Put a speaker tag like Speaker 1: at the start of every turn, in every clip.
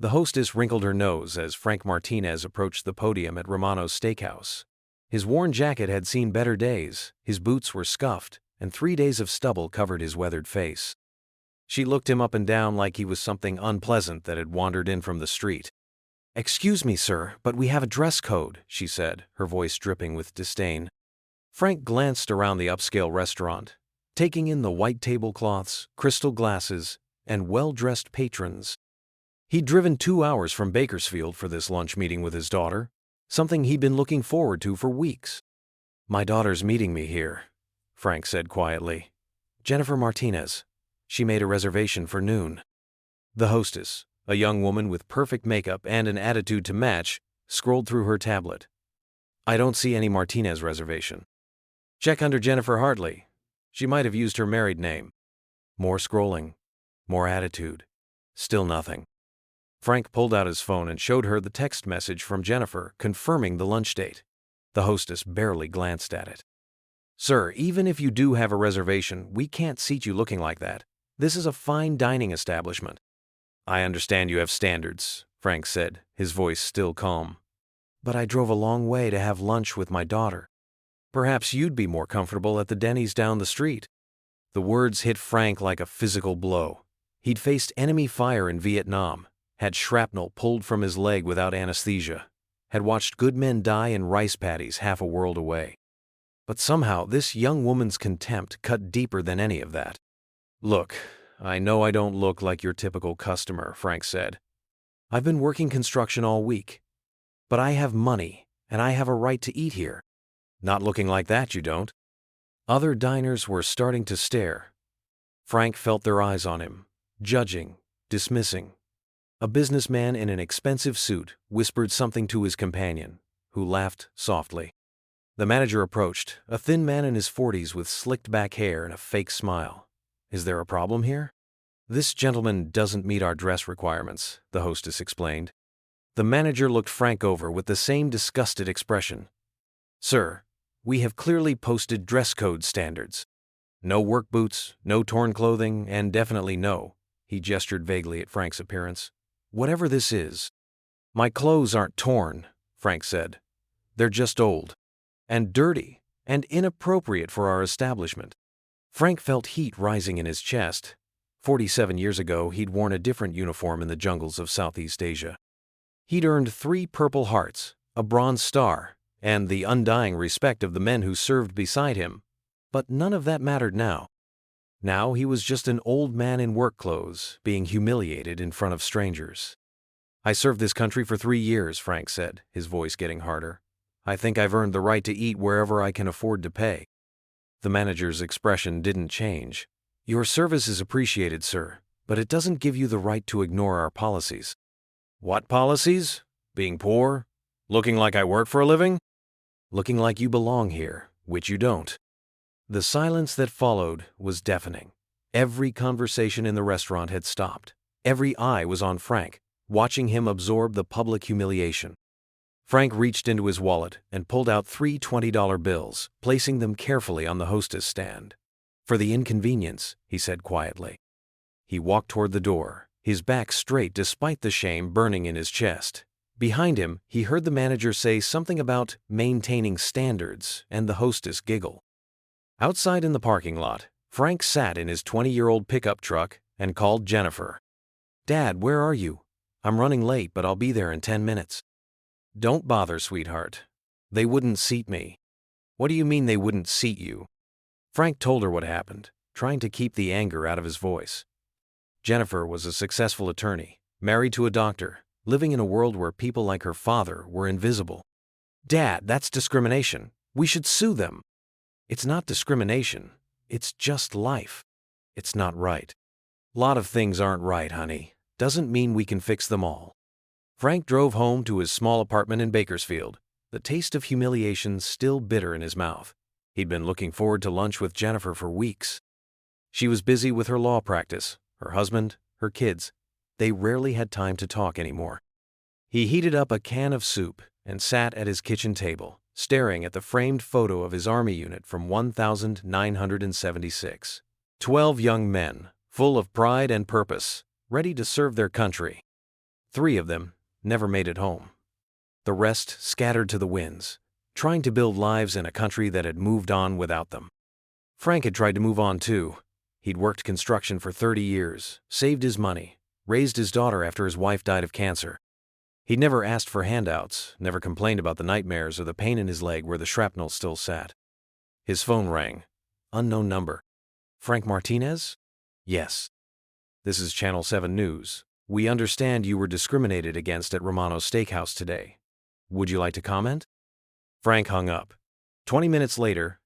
Speaker 1: The hostess wrinkled her nose as Frank Martinez approached the podium at Romano's Steakhouse. His worn jacket had seen better days, his boots were scuffed, and 3 days of stubble covered his weathered face. She looked him up and down like he was something unpleasant that had wandered in from the street. "Excuse me, sir, but we have a dress code," she said, her voice dripping with disdain. Frank glanced around the upscale restaurant, taking in the white tablecloths, crystal glasses, and well-dressed patrons. He'd driven 2 hours from Bakersfield for this lunch meeting with his daughter, something he'd been looking forward to for weeks. "My daughter's meeting me here," Frank said quietly. "Jennifer Martinez. She made a reservation for noon." The hostess, a young woman with perfect makeup and an attitude to match, scrolled through her tablet. "I don't see any Martinez reservation." "Check under Jennifer Hartley. She might have used her married name." More scrolling. More attitude. Still nothing. Frank pulled out his phone and showed her the text message from Jennifer confirming the lunch date. The hostess barely glanced at it. "Sir, even if you do have a reservation, we can't seat you looking like that. This is a fine dining establishment." "I understand you have standards," Frank said, his voice still calm. "But I drove a long way to have lunch with my daughter. Perhaps you'd be more comfortable at the Denny's down the street." The words hit Frank like a physical blow. He'd faced enemy fire in Vietnam, had shrapnel pulled from his leg without anesthesia, had watched good men die in rice paddies half a world away. But somehow this young woman's contempt cut deeper than any of that. "Look, I know I don't look like your typical customer," Frank said. "I've been working construction all week. But I have money, and I have a right to eat here." "Not looking like that, you don't." Other diners were starting to stare. Frank felt their eyes on him, judging, dismissing. A businessman in an expensive suit whispered something to his companion, who laughed softly. The manager approached, a thin man in his 40s with slicked-back hair and a fake smile. "Is there a problem here?" "This gentleman doesn't meet our dress requirements," the hostess explained. The manager looked Frank over with the same disgusted expression. "Sir, we have clearly posted dress code standards. No work boots, no torn clothing, and definitely no," he gestured vaguely at Frank's appearance, "whatever this is." "My clothes aren't torn," Frank said. "They're just old. And dirty, and inappropriate for our establishment." Frank felt heat rising in his chest. 47 years ago, he'd worn a different uniform in the jungles of Southeast Asia. He'd earned 3 Purple Hearts, a Bronze Star, and the undying respect of the men who served beside him. But none of that mattered now. Now he was just an old man in work clothes, being humiliated in front of strangers. "I served this country for 3 years," Frank said, his voice getting harder. "I think I've earned the right to eat wherever I can afford to pay." The manager's expression didn't change. "Your service is appreciated, sir, but it doesn't give you the right to ignore our policies." "What policies? Being poor? Looking like I work for a living?" "Looking like you belong here, which you don't." The silence that followed was deafening. Every conversation in the restaurant had stopped. Every eye was on Frank, watching him absorb the public humiliation. Frank reached into his wallet and pulled out 3 $20 bills, placing them carefully on the hostess stand. "For the inconvenience," he said quietly. He walked toward the door, his back straight despite the shame burning in his chest. Behind him, he heard the manager say something about maintaining standards, and the hostess giggle. Outside in the parking lot, Frank sat in his 20-year-old pickup truck and called Jennifer. "Dad, where are you? I'm running late, but I'll be there in 10 minutes. "Don't bother, sweetheart. They wouldn't seat me." "What do you mean they wouldn't seat you?" Frank told her what happened, trying to keep the anger out of his voice. Jennifer was a successful attorney, married to a doctor, living in a world where people like her father were invisible. "Dad, that's discrimination. We should sue them." "It's not discrimination. It's just life. It's not right." "Lot of things aren't right, honey. Doesn't mean we can fix them all." Frank drove home to his small apartment in Bakersfield, the taste of humiliation still bitter in his mouth. He'd been looking forward to lunch with Jennifer for weeks. She was busy with her law practice, her husband, her kids. They rarely had time to talk anymore. He heated up a can of soup and sat at his kitchen table, staring at the framed photo of his Army unit from 1976. 12 young men, full of pride and purpose, ready to serve their country. 3 of them never made it home. The rest scattered to the winds, trying to build lives in a country that had moved on without them. Frank had tried to move on too. He'd worked construction for 30 years, saved his money, raised his daughter after his wife died of cancer. He'd never asked for handouts, never complained about the nightmares or the pain in his leg where the shrapnel still sat. His phone rang. Unknown number. Frank Martinez? Yes. This is Channel 7 News. We understand you were discriminated against at Romano's Steakhouse today. Would you like to comment? Frank hung up. 20 minutes later,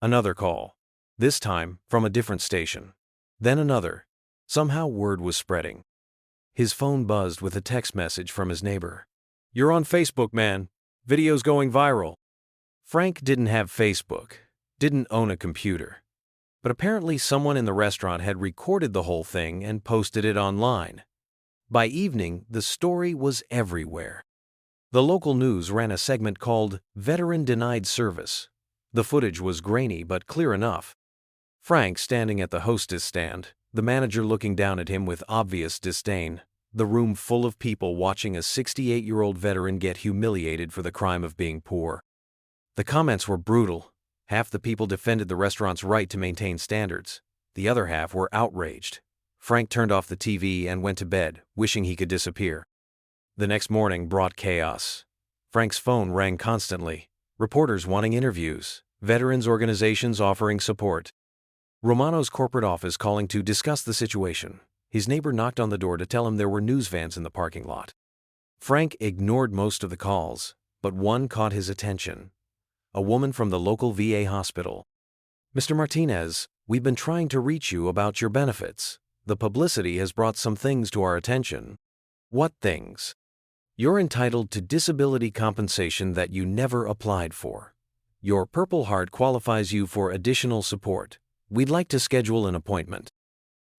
Speaker 1: another call. This time from a different station. Then another. Somehow word was spreading. His phone buzzed with a text message from his neighbor. "You're on Facebook, man. Video's going viral." Frank didn't have Facebook, didn't own a computer. But apparently someone in the restaurant had recorded the whole thing and posted it online. By evening, the story was everywhere. The local news ran a segment called "Veteran Denied Service." The footage was grainy but clear enough. Frank standing at the hostess stand, the manager looking down at him with obvious disdain, the room full of people watching a 68-year-old veteran get humiliated for the crime of being poor. The comments were brutal. Half the people defended the restaurant's right to maintain standards. The other half were outraged. Frank turned off the TV and went to bed, wishing he could disappear. The next morning brought chaos. Frank's phone rang constantly. Reporters wanting interviews, veterans organizations offering support. Romano's corporate office calling to discuss the situation. His neighbor knocked on the door to tell him there were news vans in the parking lot. Frank ignored most of the calls, but one caught his attention. A woman from the local VA hospital. "Mr. Martinez, we've been trying to reach you about your benefits. The publicity has brought some things to our attention." "What things?" "You're entitled to disability compensation that you never applied for. Your Purple Heart qualifies you for additional support. We'd like to schedule an appointment."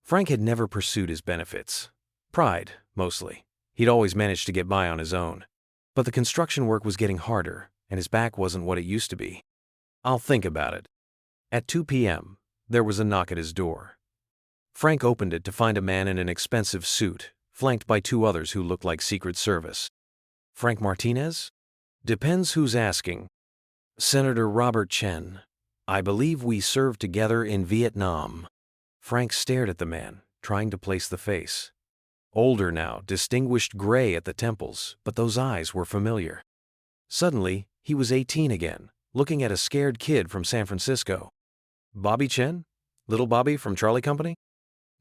Speaker 1: Frank had never pursued his benefits. Pride, mostly. He'd always managed to get by on his own. But the construction work was getting harder, and his back wasn't what it used to be. "I'll think about it." At 2 p.m., there was a knock at his door. Frank opened it to find a man in an expensive suit, flanked by 2 others who looked like Secret Service. "Frank Martinez?" "Depends who's asking." "Senator Robert Chen. I believe we served together in Vietnam." Frank stared at the man, trying to place the face. Older now, distinguished gray at the temples, but those eyes were familiar. Suddenly, he was 18 again, looking at a scared kid from San Francisco. "Bobby Chen? Little Bobby from Charlie Company?"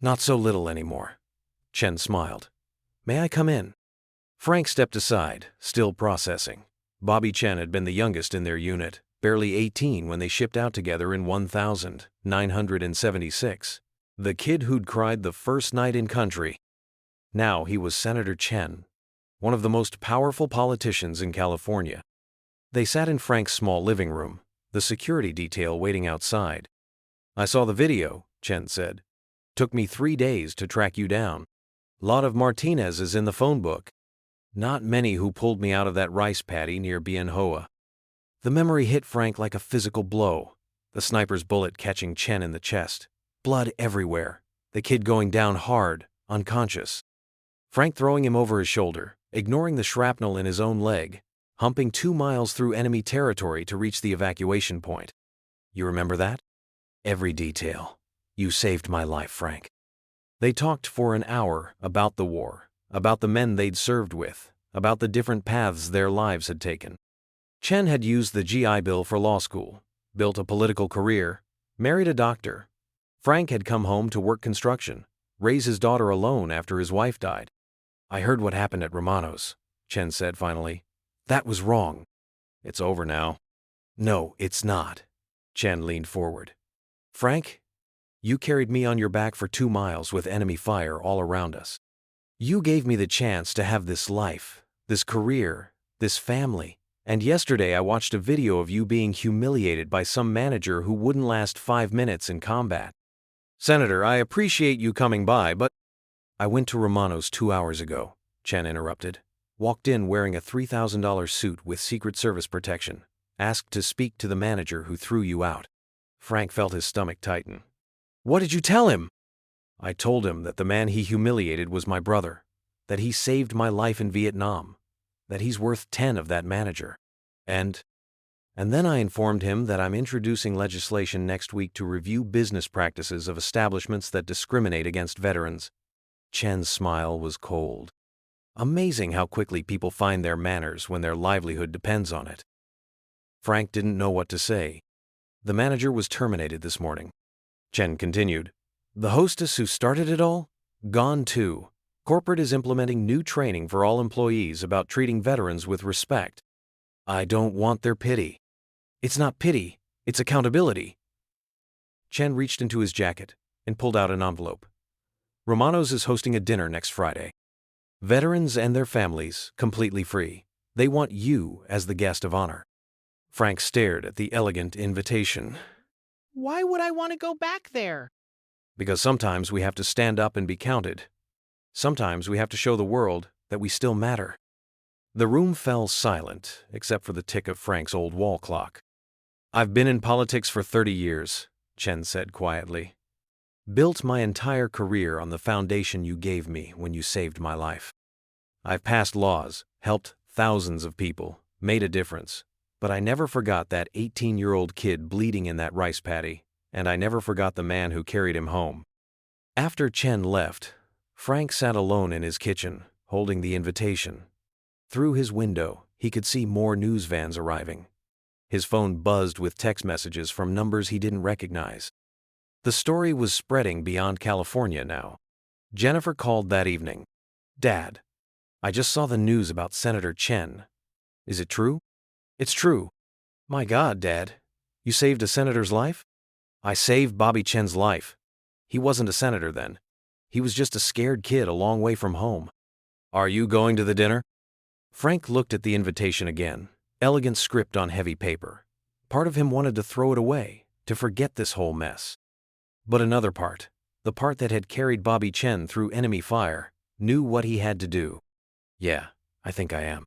Speaker 1: "Not so little anymore." Chen smiled. "May I come in?" Frank stepped aside, still processing. Bobby Chen had been the youngest in their unit, barely 18 when they shipped out together in 1976. The kid who'd cried the first night in country. Now he was Senator Chen, one of the most powerful politicians in California. They sat in Frank's small living room, the security detail waiting outside. "I saw the video," Chen said. "Took me 3 days to track you down. Lot of Martinez's in the phone book. Not many who pulled me out of that rice paddy near Bien Hoa." The memory hit Frank like a physical blow. The sniper's bullet catching Chen in the chest. Blood everywhere. The kid going down hard, unconscious. Frank throwing him over his shoulder, ignoring the shrapnel in his own leg, humping 2 miles through enemy territory to reach the evacuation point. "You remember that?" "Every detail. You saved my life, Frank." They talked for an hour about the war, about the men they'd served with, about the different paths their lives had taken. Chen had used the GI Bill for law school, built a political career, married a doctor. Frank had come home to work construction, raise his daughter alone after his wife died. "I heard what happened at Romano's," Chen said finally. "That was wrong." "It's over now." "No, it's not." Chen leaned forward. "Frank, you carried me on your back for 2 miles with enemy fire all around us. You gave me the chance to have this life, this career, this family. And yesterday I watched a video of you being humiliated by some manager who wouldn't last 5 minutes in combat." "Senator, I appreciate you coming by, but—" "I went to Romano's 2 hours ago," Chen interrupted. "Walked in wearing a $3,000 suit with Secret Service protection. Asked to speak to the manager who threw you out." Frank felt his stomach tighten. "What did you tell him?" "I told him that the man he humiliated was my brother, that he saved my life in Vietnam, that he's worth 10 of that manager. And then I informed him that I'm introducing legislation next week to review business practices of establishments that discriminate against veterans. Chen's smile was cold. Amazing how quickly people find their manners when their livelihood depends on it. Frank didn't know what to say. The manager was terminated this morning. Chen continued. The hostess who started it all? Gone too. Corporate is implementing new training for all employees about treating veterans with respect. I don't want their pity. It's not pity, it's accountability. Chen reached into his jacket and pulled out an envelope. Romano's is hosting a dinner next Friday. Veterans and their families, completely free. They want you as the guest of honor. Frank stared at the elegant invitation.
Speaker 2: Why would I want to go back there?
Speaker 1: Because sometimes we have to stand up and be counted. Sometimes we have to show the world that we still matter. The room fell silent, except for the tick of Frank's old wall clock. I've been in politics for 30 years, Chen said quietly. Built my entire career on the foundation you gave me when you saved my life. I've passed laws, helped thousands of people, made a difference, but I never forgot that 18-year-old kid bleeding in that rice paddy, and I never forgot the man who carried him home. After Chen left, Frank sat alone in his kitchen, holding the invitation. Through his window, he could see more news vans arriving. His phone buzzed with text messages from numbers he didn't recognize. The story was spreading beyond California now. Jennifer called that evening. Dad, I just saw the news about Senator Chen. Is it true? It's true. My God, Dad, you saved a senator's life? I saved Bobby Chen's life. He wasn't a senator then. He was just a scared kid a long way from home. Are you going to the dinner? Frank looked at the invitation again, elegant script on heavy paper. Part of him wanted to throw it away, to forget this whole mess. But another part, the part that had carried Bobby Chen through enemy fire, knew what he had to do. Yeah, I think I am.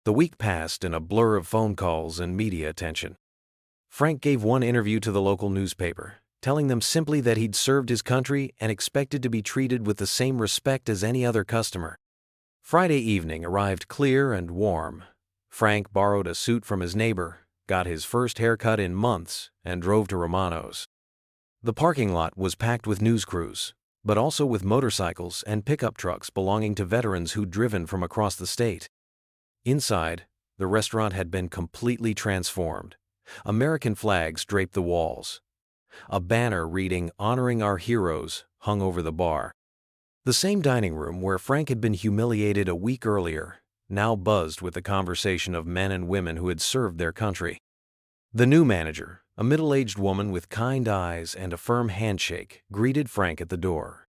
Speaker 1: The week passed in a blur of phone calls and media attention. Frank gave one interview to the local newspaper, telling them simply that he'd served his country and expected to be treated with the same respect as any other customer. Friday evening arrived clear and warm. Frank borrowed a suit from his neighbor, got his first haircut in months, and drove to Romano's. The parking lot was packed with news crews, but also with motorcycles and pickup trucks belonging to veterans who'd driven from across the state. Inside, the restaurant had been completely transformed. American flags draped the walls. A banner reading "Honoring Our Heroes" hung over the bar. The same dining room where Frank had been humiliated a week earlier now buzzed with the conversation of men and women who had served their country. The new manager, a middle-aged woman with kind eyes and a firm handshake, greeted Frank at the door.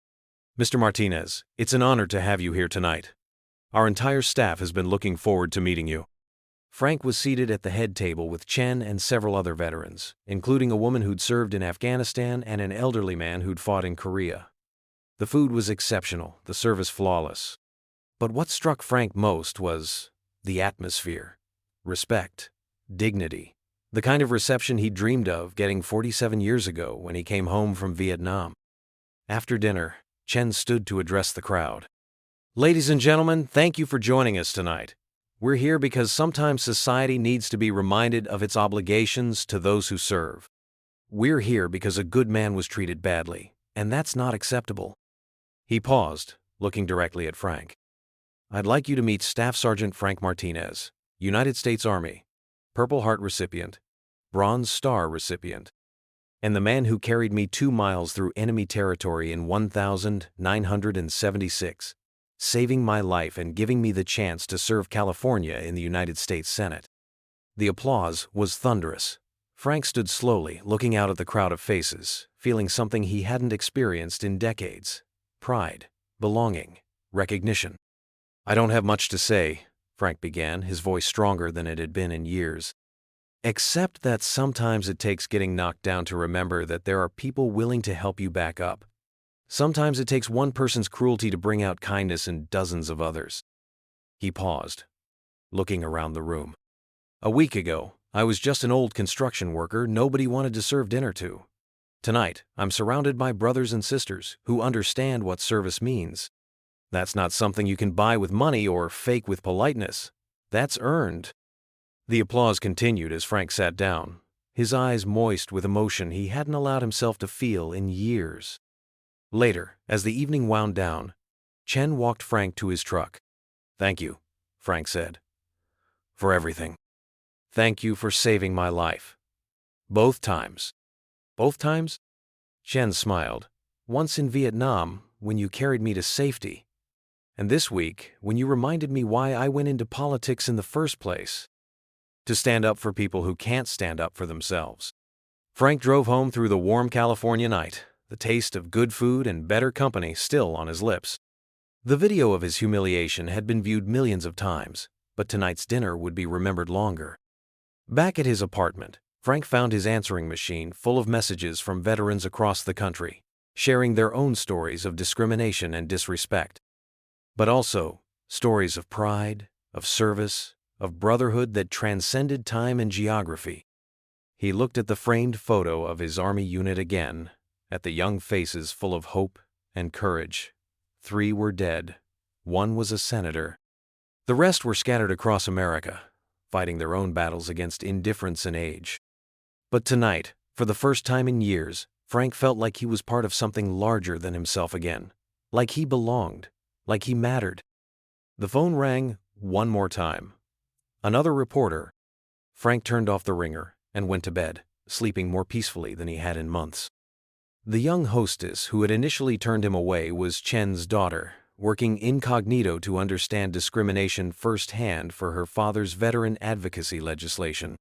Speaker 1: Mr. Martinez, it's an honor to have you here tonight. Our entire staff has been looking forward to meeting you. Frank was seated at the head table with Chen and several other veterans, including a woman who'd served in Afghanistan and an elderly man who'd fought in Korea. The food was exceptional, the service flawless. But what struck Frank most was the atmosphere. Respect. Dignity. The kind of reception he dreamed of getting 47 years ago when he came home from Vietnam. After dinner, Chen stood to address the crowd. Ladies and gentlemen, thank you for joining us tonight. We're here because sometimes society needs to be reminded of its obligations to those who serve. We're here because a good man was treated badly, and that's not acceptable. He paused, looking directly at Frank. I'd like you to meet Staff Sergeant Frank Martinez, United States Army, Purple Heart recipient, Bronze Star recipient, and the man who carried me 2 miles through enemy territory in 1976, saving my life and giving me the chance to serve California in the United States Senate. The applause was thunderous. Frank stood slowly, looking out at the crowd of faces, feeling something he hadn't experienced in decades. Pride, belonging, recognition. I don't have much to say, Frank began, his voice stronger than it had been in years. Except that sometimes it takes getting knocked down to remember that there are people willing to help you back up. Sometimes it takes one person's cruelty to bring out kindness in dozens of others. He paused, looking around the room. A week ago, I was just an old construction worker nobody wanted to serve dinner to. Tonight, I'm surrounded by brothers and sisters who understand what service means. That's not something you can buy with money or fake with politeness. That's earned. The applause continued as Frank sat down, his eyes moist with emotion he hadn't allowed himself to feel in years. Later, as the evening wound down, Chen walked Frank to his truck. "Thank you," Frank said, "for everything. Thank you for saving my life. Both times." "Both times?" Chen smiled. "Once in Vietnam, when you carried me to safety. And this week, when you reminded me why I went into politics in the first place. To stand up for people who can't stand up for themselves." Frank drove home through the warm California night, the taste of good food and better company still on his lips. The video of his humiliation had been viewed millions of times, but tonight's dinner would be remembered longer. Back at his apartment, Frank found his answering machine full of messages from veterans across the country, sharing their own stories of discrimination and disrespect. But also, stories of pride, of service, of brotherhood that transcended time and geography. He looked at the framed photo of his Army unit again, at the young faces full of hope and courage. 3 were dead. 1 was a senator. The rest were scattered across America, fighting their own battles against indifference and age. But tonight, for the first time in years, Frank felt like he was part of something larger than himself again. Like he belonged. Like he mattered. The phone rang one more time. Another reporter. Frank turned off the ringer and went to bed, sleeping more peacefully than he had in months. The young hostess who had initially turned him away was Chen's daughter, working incognito to understand discrimination firsthand for her father's veteran advocacy legislation.